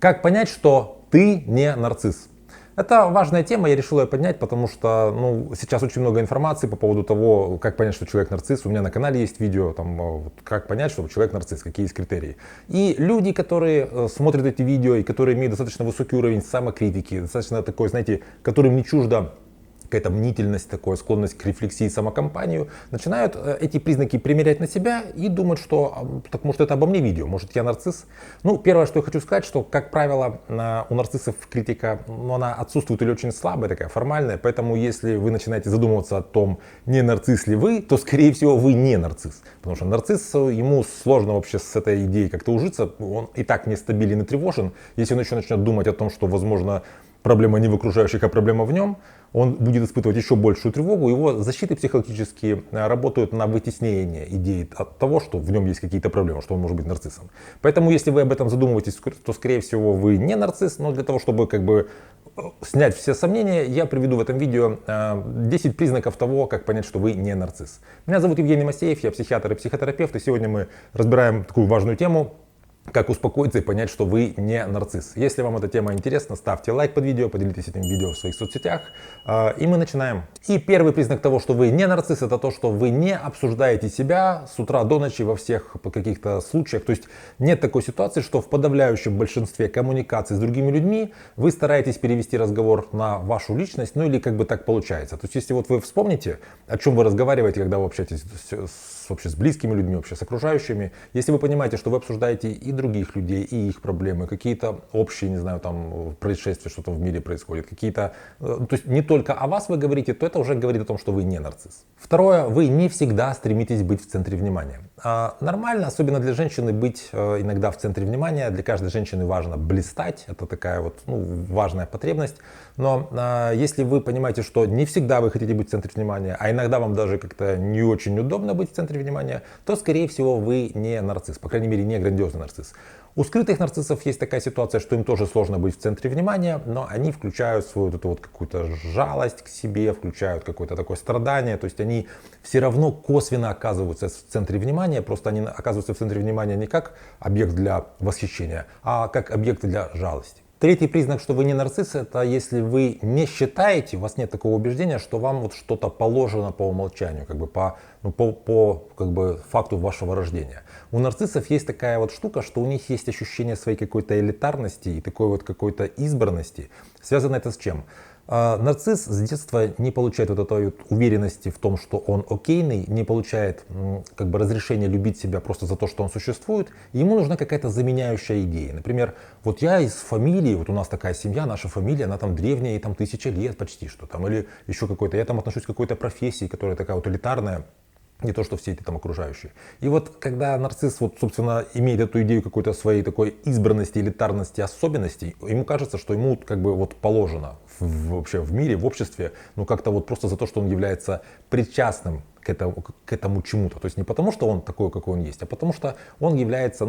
Как понять, что ты не нарцисс? Это важная тема, я решил ее поднять, потому что сейчас очень много информации по поводу того, как понять, что человек нарцисс. У меня на канале есть видео, как понять, что человек нарцисс, какие есть критерии. И люди, которые смотрят эти видео и которые имеют достаточно высокий уровень самокритики, достаточно такой, знаете, которым не чуждо какая-то мнительность, такая склонность к рефлексии, самокомпанию, начинают эти признаки примерять на себя и думают, что так может это обо мне видео, может я нарцисс. Первое, что я хочу сказать, что, как правило, у нарциссов критика, она отсутствует или очень слабая, такая формальная, поэтому если вы начинаете задумываться о том, не нарцисс ли вы, то, скорее всего, вы не нарцисс. Потому что нарцисс, ему сложно вообще с этой идеей как-то ужиться, он и так нестабилен и тревожен. Если он еще начнет думать о том, что, возможно, проблема не в окружающих, а проблема в нем, он будет испытывать еще большую тревогу. Его защиты психологические работают на вытеснение идеи от того, что в нем есть какие-то проблемы, что он может быть нарциссом. Поэтому, если вы об этом задумываетесь, то, скорее всего, вы не нарцисс. Но для того, чтобы снять все сомнения, я приведу в этом видео 10 признаков того, как понять, что вы не нарцисс. Меня зовут Евгений Масеев, я психиатр и психотерапевт. И сегодня мы разбираем такую важную тему, как успокоиться и понять, что вы не нарцисс. Если вам эта тема интересна, ставьте лайк под видео, поделитесь этим видео в своих соцсетях. И мы начинаем. И первый признак того, что вы не нарцисс, это то, что вы не обсуждаете себя с утра до ночи во всех каких-то случаях. То есть нет такой ситуации, что в подавляющем большинстве коммуникаций с другими людьми вы стараетесь перевести разговор на вашу личность, или так получается. То есть если вы вспомните, о чем вы разговариваете, когда вы общаетесь вообще с близкими людьми, вообще с окружающими, если вы понимаете, что вы обсуждаете и других людей, и их проблемы, какие-то общие, не знаю, происшествия, что-то в мире происходит, то есть не только о вас вы говорите, то это уже говорит о том, что вы не нарцисс. Второе, вы не всегда стремитесь быть в центре внимания. Нормально, особенно для женщины, быть иногда в центре внимания. Для каждой женщины важно блистать, это такая важная потребность. Но если вы понимаете, что не всегда вы хотите быть в центре внимания, а иногда вам даже как-то не очень удобно быть в центре внимания, то, скорее всего, вы не нарцисс, по крайней мере, не грандиозный нарцисс. У скрытых нарциссов есть такая ситуация, что им тоже сложно быть в центре внимания, но они включают свою какую-то жалость к себе, включают какое-то такое страдание, то есть они все равно косвенно оказываются в центре внимания, просто они оказываются в центре внимания не как объект для восхищения, а как объект для жалости. Третий признак, что вы не нарцисс, это если вы не считаете, у вас нет такого убеждения, что вам что-то положено по умолчанию, по факту вашего рождения. У нарциссов есть такая штука, что у них есть ощущение своей какой-то элитарности и такой какой-то избранности. Связано это с чем? Нарцисс с детства не получает этой уверенности в том, что он окейный, не получает разрешения любить себя просто за то, что он существует. И ему нужна какая-то заменяющая идея. Например, я из фамилии, у нас такая семья, наша фамилия, она древняя, ей 1000 лет почти что или еще какой-то, я отношусь к какой-то профессии, которая такая элитарная. Не то, что все эти окружающие. И когда нарцисс, собственно, имеет эту идею какой-то своей такой избранности, элитарности, особенностей, ему кажется, что ему положено вообще в мире, в обществе, просто за то, что он является причастным к этому чему-то. То есть не потому, что он такой, какой он есть, а потому что он является,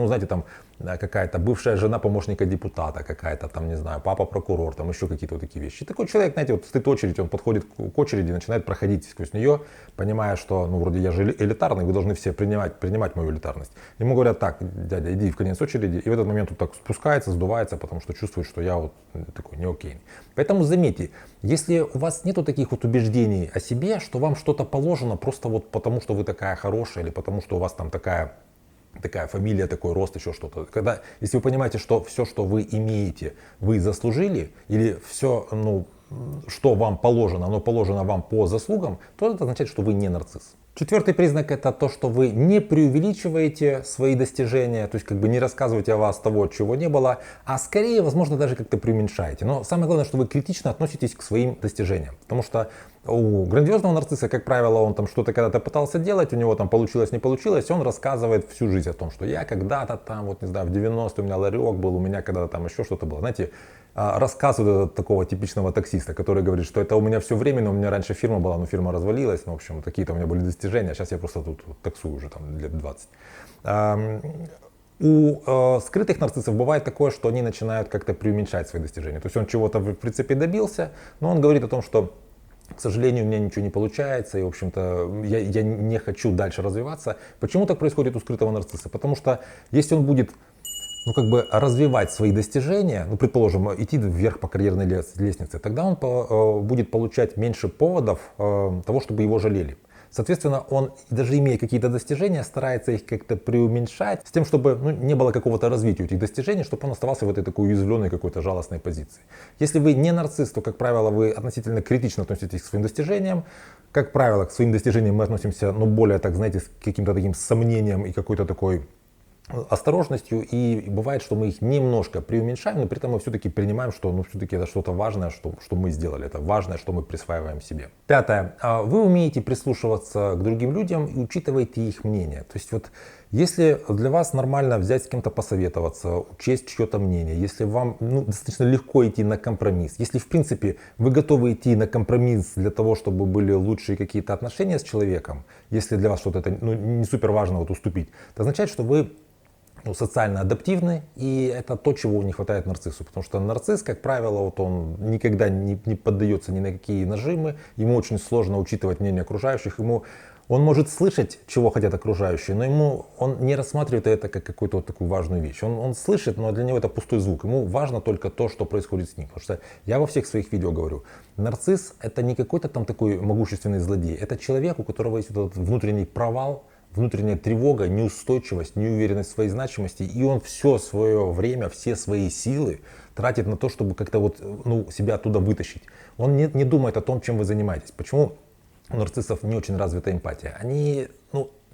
какая-то бывшая жена помощника депутата, какая-то не знаю, папа прокурор, еще какие-то такие вещи. И такой человек, стоит очередь, он подходит к очереди, начинает проходить сквозь нее, понимая, что, вроде я же элитарный, вы должны все принимать мою элитарность. Ему говорят: так, дядя, иди в конец очереди, и в этот момент он спускается, сдувается, потому что чувствует, что я такой не окей. Поэтому заметьте, если у вас нету таких убеждений о себе, что вам что-то положено просто потому, что вы такая хорошая, или потому, что у вас такая фамилия, такой рост, еще что-то. Если вы понимаете, что все, что вы имеете, вы заслужили, или все, что вам положено, оно положено вам по заслугам, то это означает, что вы не нарцисс. Четвертый признак — это то, что вы не преувеличиваете свои достижения, то есть не рассказываете о вас того, чего не было, а скорее, возможно, даже как-то преуменьшаете. Но самое главное, что вы критично относитесь к своим достижениям, потому что у грандиозного нарцисса, как правило, он что-то когда-то пытался делать, у него получилось, не получилось, он рассказывает всю жизнь о том, что я когда-то не знаю, в 90-е у меня ларек был, у меня когда-то еще что-то было. Знаете, рассказывает такого типичного таксиста, который говорит, что это у меня все временно, у меня раньше фирма была, но фирма развалилась, в общем, какие-то у меня были достижения, а сейчас я просто тут таксую уже лет 20. У скрытых нарциссов бывает такое, что они начинают как-то преуменьшать свои достижения. То есть он чего-то в принципе добился, но он говорит о том, что, к сожалению, у меня ничего не получается, и, в общем-то, я не хочу дальше развиваться. Почему так происходит у скрытого нарцисса? Потому что если он будет ну, как бы развивать свои достижения, ну, предположим, идти вверх по карьерной лестнице, тогда он будет получать меньше поводов того, чтобы его жалели. Соответственно, он, даже имея какие-то достижения, старается их как-то преуменьшать, с тем, чтобы не было какого-то развития этих достижений, чтобы он оставался в этой такой уязвленной какой-то жалостной позиции. Если вы не нарцисс, то, как правило, вы относительно критично относитесь к своим достижениям. Как правило, к своим достижениям мы относимся, более, так знаете, с каким-то таким сомнением и какой-то такой осторожностью, и бывает, что мы их немножко преуменьшаем, но при этом мы все-таки принимаем, что все-таки это что-то важное, что мы сделали, это важное, что мы присваиваем себе. Пятое. Вы умеете прислушиваться к другим людям и учитываете их мнение. То есть вот если для вас нормально взять с кем-то посоветоваться, учесть чье-то мнение, если вам достаточно легко идти на компромисс, если в принципе вы готовы идти на компромисс для того, чтобы были лучшие какие-то отношения с человеком, если для вас что-то это не супер важно уступить, это означает, что вы социально адаптивны, и это то, чего не хватает нарциссу. Потому что нарцисс, как правило, он никогда не поддается ни на какие нажимы, ему очень сложно учитывать мнение окружающих, он может слышать, чего хотят окружающие, но он не рассматривает это как какую-то такую важную вещь. Он слышит, но для него это пустой звук. Ему важно только то, что происходит с ним. Потому что я во всех своих видео говорю, нарцисс это не какой-то там такой могущественный злодей. Это человек, у которого есть вот этот внутренний провал, внутренняя тревога, неустойчивость, неуверенность в своей значимости, и он все свое время, все свои силы тратит на то, чтобы как-то себя оттуда вытащить. Он не думает о том, чем вы занимаетесь. Почему у нарциссов не очень развита эмпатия? Они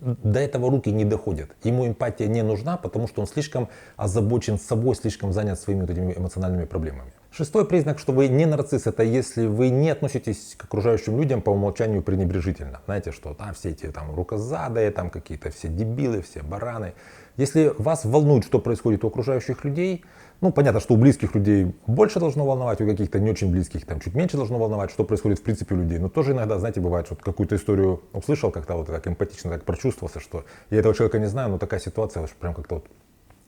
до этого руки не доходят. Ему эмпатия не нужна, потому что он слишком озабочен собой, слишком занят своими этими эмоциональными проблемами. Шестой признак, что вы не нарцисс, это если вы не относитесь к окружающим людям по умолчанию пренебрежительно. Знаете, что все эти рукозадые, какие-то все дебилы, все бараны. Если вас волнует, что происходит у окружающих людей, понятно, что у близких людей больше должно волновать, у каких-то не очень близких чуть меньше должно волновать, что происходит в принципе у людей. Но тоже иногда, знаете, бывает, что какую-то историю услышал, как-то так эмпатично так прочувствовался, что я этого человека не знаю, но такая ситуация, что прям как-то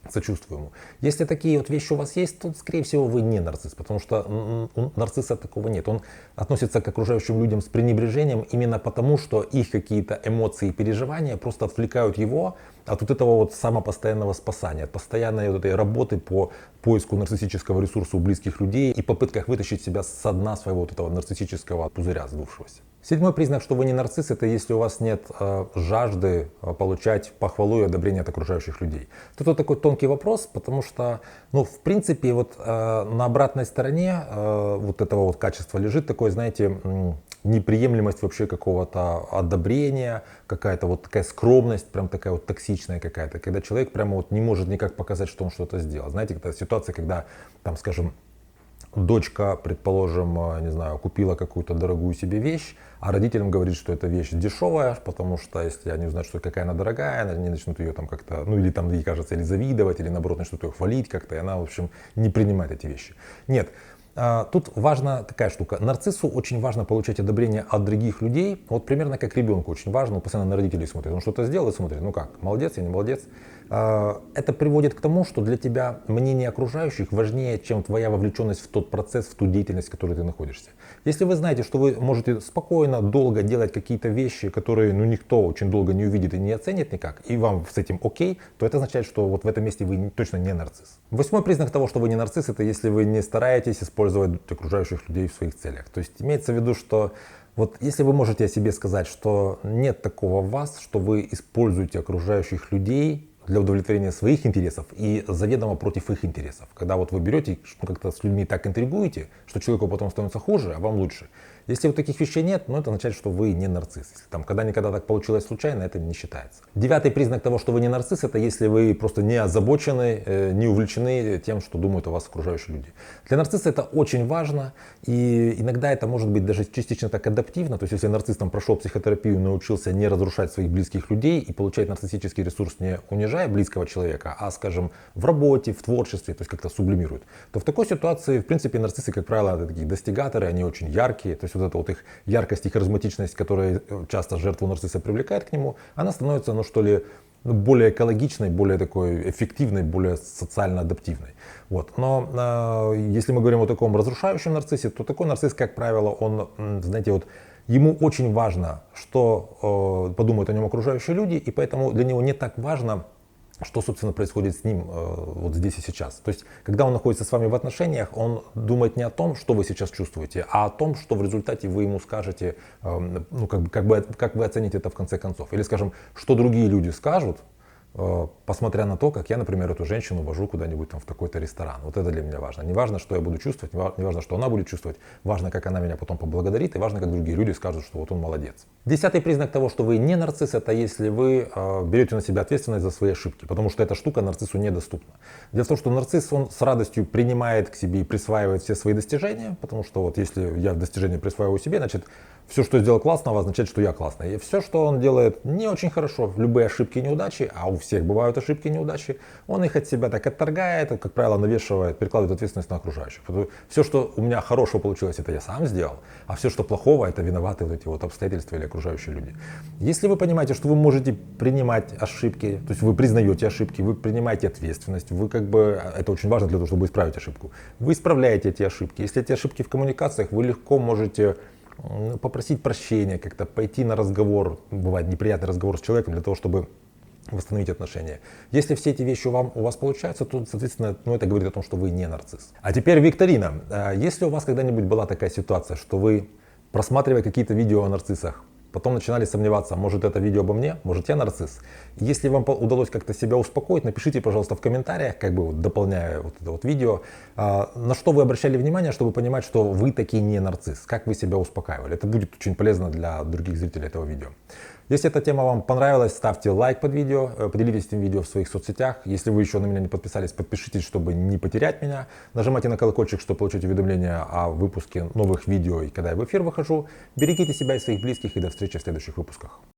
сочувствую ему. Если такие вещи у вас есть, то, скорее всего, вы не нарцисс, потому что у нарцисса такого нет. Он относится к окружающим людям с пренебрежением именно потому, что их какие-то эмоции и переживания просто отвлекают его от этого самопостоянного спасания, от постоянной этой работы по поиску нарциссического ресурса у близких людей и попытках вытащить себя со дна своего этого нарциссического пузыря сдувшегося. Седьмой признак, что вы не нарцисс, это если у вас нет жажды получать похвалу и одобрение от окружающих людей. Тут такой тонкий вопрос, потому что, в принципе, на обратной стороне этого качества лежит такое, знаете, неприемлемость вообще какого-то одобрения, какая-то такая скромность, прям такая токсичная какая-то, когда человек прямо не может никак показать, что он что-то сделал. Знаете, это ситуация, когда, скажем, дочка, предположим, не знаю, купила какую-то дорогую себе вещь, а родителям говорит, что эта вещь дешевая, потому что если они узнают, что какая она дорогая, они начнут ее как-то, или ей кажется, или завидовать, или наоборот начнут ее хвалить как-то, и она, в общем, не принимает эти вещи. Нет. Тут важна такая штука. Нарциссу очень важно получать одобрение от других людей. Примерно как ребенку очень важно, он постоянно на родителей смотрит. Он что-то сделал и смотрит, как, молодец, я не молодец. Это приводит к тому, что для тебя мнение окружающих важнее, чем твоя вовлеченность в тот процесс, в ту деятельность, в которой ты находишься. Если вы знаете, что вы можете спокойно, долго делать какие-то вещи, которые никто очень долго не увидит и не оценит никак, и вам с этим окей, то это означает, что в этом месте вы точно не нарцисс. Восьмой признак того, что вы не нарцисс, это если вы не стараетесь использовать окружающих людей в своих целях. То есть имеется в виду, что если вы можете о себе сказать, что нет такого в вас, что вы используете окружающих людей для удовлетворения своих интересов и заведомо против их интересов. Когда вы берете, как-то с людьми так интригуете, что человеку потом становится хуже, а вам лучше. Если таких вещей нет, это означает, что вы не нарцисс. Если когда-никогда так получилось случайно, это не считается. Девятый признак того, что вы не нарцисс, это если вы просто не озабочены, не увлечены тем, что думают о вас окружающие люди. Для нарцисса это очень важно, и иногда это может быть даже частично так адаптивно. То есть если нарцисс прошел психотерапию, научился не разрушать своих близких людей и получать нарциссический ресурс, не унижая близкого человека, а, скажем, в работе, в творчестве, то есть как-то сублимирует, то в такой ситуации, в принципе, нарциссы, как правило, это такие достигаторы, они очень яркие. То есть их яркость и харизматичность, которая часто жертву нарцисса привлекает к нему, она становится, более экологичной, более такой эффективной, более социально адаптивной. Но если мы говорим о таком разрушающем нарциссе, то такой нарцисс, как правило, он, знаете, ему очень важно, что подумают о нем окружающие люди, и поэтому для него не так важно, что, собственно, происходит с ним вот здесь и сейчас. То есть, когда он находится с вами в отношениях, он думает не о том, что вы сейчас чувствуете, а о том, что в результате вы ему скажете, ну, как вы оцените это в конце концов. Или, скажем, что другие люди скажут, посмотря на то, как я, например, эту женщину вожу куда-нибудь там в такой-то ресторан. Вот это для меня важно. Не важно, что я буду чувствовать, не важно, что она будет чувствовать. Важно, как она меня потом поблагодарит, и важно, как другие люди скажут, что вот он молодец. 10-й признак того, что вы не нарцисс, это если вы берете на себя ответственность за свои ошибки, потому что эта штука нарциссу недоступна. Дело в том, что нарцисс, он с радостью принимает к себе и присваивает все свои достижения, потому что вот если я достижения присваиваю себе, значит, все, что сделал классного, означает, что я классный. И все, что он делает не очень хорошо, любые ошибки и неудачи, а у всех бывают ошибки и неудачи, он их от себя так отторгает, как правило, навешивает, перекладывает ответственность на окружающих. Все, что у меня хорошего получилось, это я сам сделал, а все, что плохого, это виноваты вот эти вот обстоятельства или окружающие люди. Если вы понимаете, что вы можете принимать ошибки, то есть вы признаете ошибки, вы принимаете ответственность, вы как бы, это очень важно для того, чтобы исправить ошибку, вы исправляете эти ошибки. Если эти ошибки в коммуникациях, вы легко можете попросить прощения, как-то пойти на разговор, бывает неприятный разговор с человеком для того, чтобы восстановить отношения. Если все эти вещи у вас получаются, то, соответственно, это говорит о том, что вы не нарцисс. А теперь викторина. Если у вас когда-нибудь была такая ситуация, что вы, просматривая какие-то видео о нарциссах, потом начинали сомневаться, может это видео обо мне, может я нарцисс. Если вам удалось как-то себя успокоить, напишите, пожалуйста, в комментариях, как бы вот дополняя вот это вот видео, на что вы обращали внимание, чтобы понимать, что вы таки не нарцисс, как вы себя успокаивали. Это будет очень полезно для других зрителей этого видео. Если эта тема вам понравилась, ставьте лайк под видео, поделитесь этим видео в своих соцсетях. Если вы еще на меня не подписались, подпишитесь, чтобы не потерять меня. Нажимайте на колокольчик, чтобы получить уведомления о выпуске новых видео и когда я в эфир выхожу. Берегите себя и своих близких, и до встречи в следующих выпусках.